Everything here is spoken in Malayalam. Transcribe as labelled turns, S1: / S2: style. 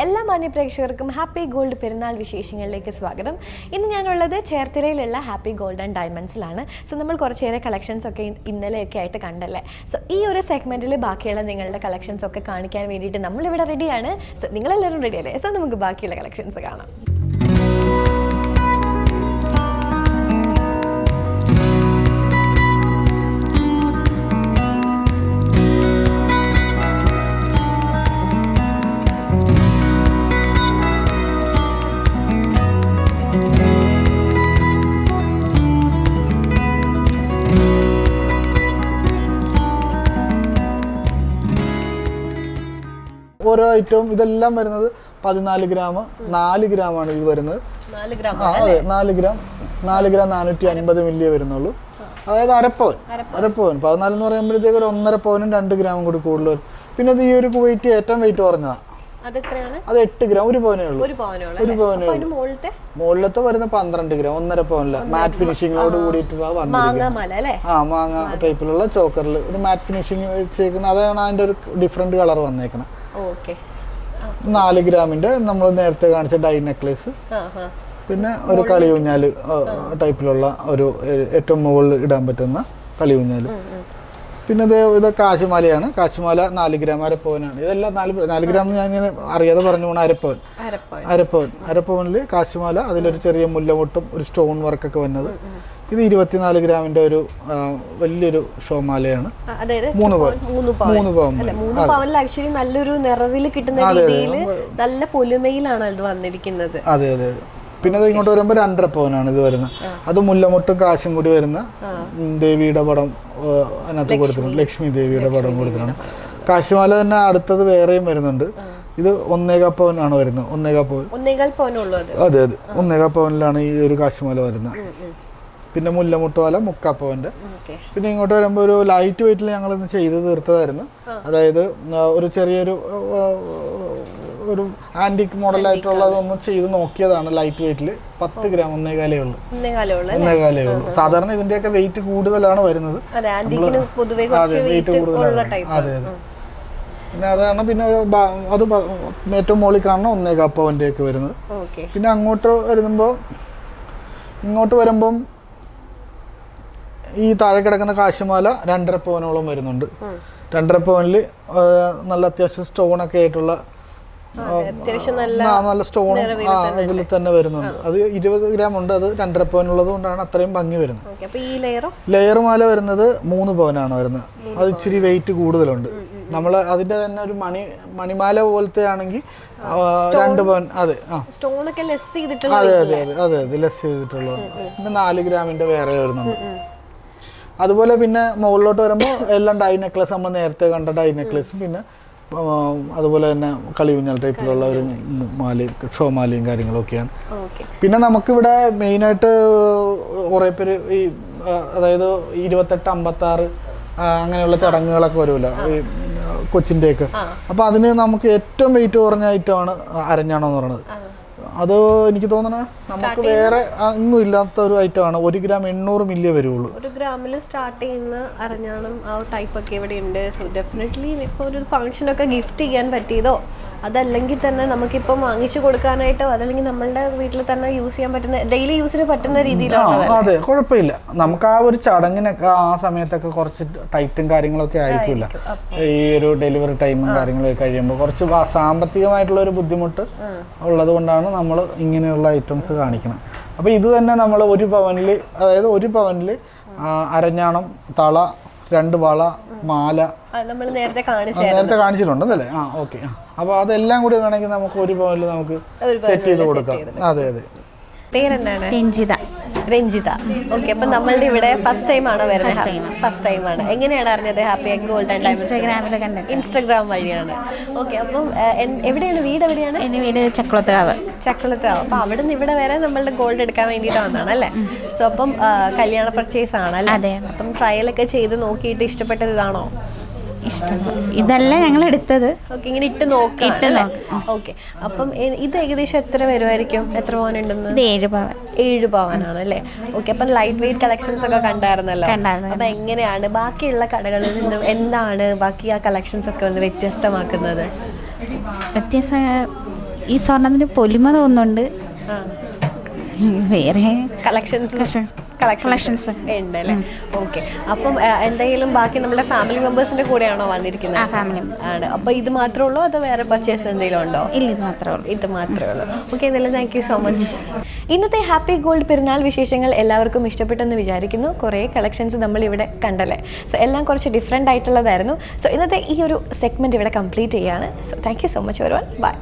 S1: എല്ലാ മാന്യ പ്രേക്ഷകർക്കും ഹാപ്പി ഗോൾഡ് പെരുന്നാൾ വിശേഷങ്ങളിലേക്ക് സ്വാഗതം. ഇന്ന് ഞാനുള്ളത് ചേർത്തലയിലുള്ള ഹാപ്പി ഗോൾഡ് ആൻഡ് ഡയമണ്ട്സിലാണ്. സോ നമ്മൾ കുറച്ചേറെ കളക്ഷൻസ് ഒക്കെ ഇന്നലെയൊക്കെ ആയിട്ട് കണ്ടല്ലേ. സോ ഈ ഒരു സെഗ്മെൻറ്റിൽ ബാക്കിയുള്ള നിങ്ങളുടെ കളക്ഷൻസ് ഒക്കെ കാണിക്കാൻ വേണ്ടിയിട്ട് നമ്മളിവിടെ റെഡിയാണ്. സോ നിങ്ങളെല്ലാവരും റെഡി അല്ലേ? സോ നമുക്ക് ബാക്കിയുള്ള കളക്ഷൻസ് കാണാം.
S2: ഓരോ ഐറ്റവും ഇതെല്ലാം വരുന്നത് 14 ഗ്രാം 4 ഗ്രാമാണ് ഇത് വരുന്നത്. 4 ഗ്രാം 450 മില്ലിയേ വരുന്നുള്ളൂ. അതായത് അരപ്പവൻ 14 എന്ന് പറയുമ്പോഴത്തേക്ക് ഒരു 1.5 പവനും 2 ഗ്രാമും കൂടി കൂടുതൽ വരും. പിന്നെ ഇത് ഈ ഒരു വെയിറ്റ് ഏറ്റവും വെയിറ്റ് കുറഞ്ഞതാണ്. അത് 8 ഗ്രാം, 1 പവനേ ഉള്ളൂ. 1 പവനേ ഉള്ളൂ. മുകളിലത്തെ വരുന്ന 12 ഗ്രാം 1.5 പവനില്ല. മാറ്റ് ഫിനിഷിങ്ങോട് കൂടിയിട്ടുള്ള മാങ്ങ ടൈപ്പിലുള്ള ചോക്കറിൽ ഒരു മാറ്റ് ഫിനിഷിങ് വെച്ചേക്കുന്നത്. അതാണ് അതിൻ്റെ ഒരു ഡിഫറെന്റ് കളർ വന്നേക്കണം. 4 ഗ്രാമിന്റെ നമ്മൾ നേരത്തെ കാണിച്ച ഡൈ നെക്ലേസ്, പിന്നെ ഒരു കളിയൂഞ്ഞാല് ടൈപ്പിലുള്ള ഒരു ഏറ്റവും മുകളിൽ ഇടാൻ പറ്റുന്ന കളിയൂഞ്ഞാല്. പിന്നെ ഇത് കാശുമാലയാണ്. കാശുമാല 4 ഗ്രാം അരപ്പവനാണ്. ഇതെല്ലാം 4 ഗ്രാം ഞാൻ ഇങ്ങനെ അറിയാതെ പറഞ്ഞു പോണ അരപ്പവനിൽ കാശുമാല, അതിലൊരു ചെറിയ മുല്ലമുട്ടും ഒരു സ്റ്റോൺ വർക്കൊക്കെ വന്നത്. ഇത് 24 ഗ്രാമിന്റെ ഒരു വലിയൊരു ഷോമാലയാണ്. 3
S1: പവൻ ആക്ച്വലി നല്ലൊരു നിറവില് കിട്ടുന്ന രീതിയിൽ നല്ല പൊലിമയിലാണ് ഇത് വന്നിരിക്കുന്നത്.
S2: അതെ അതെ. പിന്നെ അത് ഇങ്ങോട്ട് വരുമ്പോൾ 2.5 പവനാണ് ഇത് വരുന്നത്. അത് മുല്ലമുട്ടും കാശും കൂടി വരുന്ന ദേവിയുടെ പടം അതിനകത്ത് കൊടുത്തിട്ടുണ്ട്. ലക്ഷ്മി ദേവിയുടെ പടം കൊടുത്തിട്ടുണ്ട്. കാശുമാല തന്നെ അടുത്തത് വേറെയും വരുന്നുണ്ട്. ഇത് 1.25 പവനാണ് വരുന്നത്. 1.25 പവൻ. അതെ അതെ, 1.25 പവനിലാണ് ഈ ഒരു കാശുമാല വരുന്നത്. പിന്നെ മുല്ലമുട്ടുമാല 3/4 പവന്റെ. പിന്നെ ഇങ്ങോട്ട് വരുമ്പോൾ ഒരു ലൈറ്റ് വെയിറ്റിൽ ഞങ്ങൾ ഇന്ന് ചെയ്ത് തീർത്തതായിരുന്നു. അതായത് ഒരു ചെറിയൊരു ഒരു ആന്റിക് മോഡലായിട്ടുള്ളതൊന്ന് ചെയ്ത് നോക്കിയതാണ്. ലൈറ്റ് വെയിറ്റിൽ 10 ഗ്രാം 1.25 ഉള്ളൂ. 1.25 ഉള്ളൂ. സാധാരണ ഇതിന്റെയൊക്കെ വെയിറ്റ് കൂടുതലാണ് വരുന്നത്. വെയിറ്റ് കൂടുതലാണ്. അതെ അതെ. പിന്നെ അതാണ് പിന്നെ അത് ഏറ്റവും മുകളിൽ കാണുന്ന 1.25 പവന്റെ ഒക്കെ വരുന്നത്. പിന്നെ ഇങ്ങോട്ട് വരുമ്പം ഈ താഴെ കിടക്കുന്ന കാശുമാല 2.5 പവനോളം വരുന്നുണ്ട്. 2.5 പവനിൽ നല്ല അത്യാവശ്യം സ്റ്റോണൊക്കെ ആയിട്ടുള്ള നല്ല സ്റ്റോൺ ഇതിൽ തന്നെ വരുന്നുണ്ട്. അത് 20 ഗ്രാം ഉണ്ട്. അത് 2.5 പവനുള്ളത് കൊണ്ടാണ് അത്രയും ഭംഗി വരുന്നത്. ലെയർ മാല വരുന്നത് 3 പവനാണ് വരുന്നത്. അത് ഇച്ചിരി വെയിറ്റ് കൂടുതലുണ്ട്. നമ്മൾ അതിന്റെ തന്നെ ഒരു മണിമാല പോലത്തെ ആണെങ്കിൽ 2 പവൻ. അതെ അതെ അതെ അതെ അതെ, ലെസ് ചെയ്തിട്ടുള്ളത്. പിന്നെ 4 ഗ്രാമിന്റെ വേറെ വരുന്നുണ്ട്. അതുപോലെ പിന്നെ മുകളിലോട്ട് വരുമ്പോൾ എല്ലാം ഡൈ നെക്ലസ്, നമ്മൾ നേരത്തെ കണ്ട ഡൈ നെക്ലസും പിന്നെ അതുപോലെ തന്നെ കളിയൂഞ്ഞാൽ ടൈപ്പിലുള്ള ഒരു മാലയും ഷോമാലയും കാര്യങ്ങളൊക്കെയാണ്. പിന്നെ നമുക്കിവിടെ മെയിനായിട്ട് കുറേ പേര് ഈ അതായത് 28, 56 അങ്ങനെയുള്ള ചടങ്ങുകളൊക്കെ വരുമല്ലോ ഈ കൊച്ചിൻ്റെയൊക്കെ. അപ്പോൾ അതിന് നമുക്ക് ഏറ്റവും വെയിറ്റ് കുറഞ്ഞ ഐറ്റമാണ് അരഞ്ഞാണം എന്ന് പറയുന്നത്. അത് എനിക്ക് തോന്നണ നമുക്ക് വേറെ ഒന്നും ഇല്ലാത്ത ഒരു ഐറ്റമാണ്. 1 ഗ്രാം 800 മില്ലിയേ വരുള്ളൂ.
S1: 1 ഗ്രാമിൽ സ്റ്റാർട്ട് ചെയ്യുന്ന അരഞ്ഞാണം ആ ടൈപ്പ് ഒക്കെ ഇവിടെ ഉണ്ട്. സോ ഡെഫിനറ്റ്ലി ഇപ്പോൾ ഒരു ഫംഗ്ഷനൊക്കെ ഗിഫ്റ്റ് ചെയ്യാൻ പറ്റിയതോ അതല്ലെങ്കിൽ തന്നെ നമുക്കിപ്പം വാങ്ങിച്ചു കൊടുക്കാനായിട്ടോ അതല്ലെങ്കിൽ നമ്മളുടെ വീട്ടിൽ തന്നെ യൂസ് ചെയ്യാൻ പറ്റുന്ന ഡെയിലി യൂസിന് പറ്റുന്ന രീതിയിലാണ്.
S2: അതെ, കുഴപ്പമില്ല. നമുക്ക് ആ ഒരു ചടങ്ങിനൊക്കെ ആ സമയത്തൊക്കെ കുറച്ച് ടൈറ്റും കാര്യങ്ങളൊക്കെ ആയിരിക്കില്ല. ഈ ഒരു ഡെലിവറി ടൈമും കാര്യങ്ങളൊക്കെ കഴിയുമ്പോൾ കുറച്ച് സാമ്പത്തികമായിട്ടുള്ള ഒരു ബുദ്ധിമുട്ട് ഉള്ളത് കൊണ്ടാണ് നമ്മൾ ഇങ്ങനെയുള്ള ഐറ്റംസ് കാണിക്കുന്നത്. അപ്പോൾ ഇത് തന്നെ നമ്മൾ 1 പവനിൽ, അതായത് 1 പവനിൽ അരഞ്ഞാണം, തള, 2 വള, മാല
S1: നമ്മൾ നേരത്തെ
S2: കാണിച്ചിട്ടുണ്ടല്ലേ? ഓക്കെ. അപ്പോൾ അതെല്ലാം കൂടി വേണമെങ്കിൽ നമുക്ക് 1 പവനിൽ നമുക്ക് സെറ്റ് ചെയ്ത് കൊടുക്കാം. അതെ അതെ.
S1: പേരെന്താണ്? രഞ്ജിത. ഓക്കെ. അപ്പം നമ്മളുടെ ഇവിടെ ഫസ്റ്റ് ടൈം ആണോ വരുന്നത്? ഫസ്റ്റ് ടൈം ആണ്. എങ്ങനെയാണ് അറിഞ്ഞത് happy gold and diamonds? Instagram വഴിയാണ്. ഓക്കെ. അപ്പം എവിടെയാണ് വീട്? എവിടെയാണ്?
S3: എൻ്റെ വീട് ചക്കുളത്തുകാവ്.
S1: അപ്പം അവിടെ നിന്ന് ഇവിടെ വരെ നമ്മളുടെ ഗോൾഡ് എടുക്കാൻ വേണ്ടിയിട്ട് വന്നതാണ് അല്ലേ? സോ അപ്പം കല്യാണ പർച്ചേസ് ആണല്ലേ? അപ്പം ട്രയലൊക്കെ ചെയ്ത് നോക്കിയിട്ട് ഇഷ്ടപ്പെട്ടത് ഇതാണോ?
S3: ഇഷ്ടം ഇതല്ല ഞങ്ങൾ എടുത്തത്.
S1: ഓക്കെ. ഇങ്ങനെ ഇട്ട് നോക്കാം. ഓക്കെ. അപ്പം ഇത് ഏകദേശം എത്ര വരുമായിരിക്കും? എത്ര പവനുണ്ടെന്ന്?
S3: 7 പവൻ.
S1: 7 പവനാണ് അല്ലേ? ഓക്കെ. അപ്പം ലൈറ്റ് വെയിറ്റ് കളക്ഷൻസ് ഒക്കെ കണ്ടായിരുന്നല്ലോ. അപ്പം എങ്ങനെയാണ് ബാക്കിയുള്ള കടകളിൽ നിന്നും എന്താണ് ബാക്കി ആ കളക്ഷൻസ് ഒക്കെ ഒന്ന് വ്യത്യസ്തമാക്കുന്നത്?
S3: ഈ സ്വർണ്ണത്തിന് പൊലിമ തോന്നുന്നുണ്ട്. വേറെ
S1: കളക്ഷൻസ് ഉണ്ട് അല്ലേ? ഓക്കെ. അപ്പം എന്തെങ്കിലും ബാക്കി നമ്മുടെ ഫാമിലി മെമ്പേഴ്സിന്റെ കൂടെയാണോ വന്നിരിക്കുന്നത്?
S3: ഫാമിലി
S1: ആണ്. അപ്പോൾ ഇത് മാത്രമേ ഉള്ളൂ അതോ വേറെ പർച്ചേസ് എന്തെങ്കിലും ഉണ്ടോ?
S3: ഇല്ല, ഇത് മാത്രമേ ഉള്ളൂ.
S1: ഇത് മാത്രമേ ഉള്ളൂ. ഓക്കെ, എന്തായാലും താങ്ക് യു സോ മച്ച്. ഇന്നത്തെ ഹാപ്പി ഗോൾഡ് പെരുന്നാൾ വിശേഷങ്ങൾ എല്ലാവർക്കും ഇഷ്ടപ്പെട്ടെന്ന് വിചാരിക്കുന്നു. കുറേ കളക്ഷൻസ് നമ്മൾ ഇവിടെ കണ്ടല്ലേ. സോ എല്ലാം കുറച്ച് ഡിഫറെൻ്റ് ആയിട്ടുള്ളതായിരുന്നു. സോ ഇന്നത്തെ ഈ ഒരു സെഗ്മെൻറ്റ് ഇവിടെ കംപ്ലീറ്റ് ചെയ്യുകയാണ്. So thank you so much everyone. By.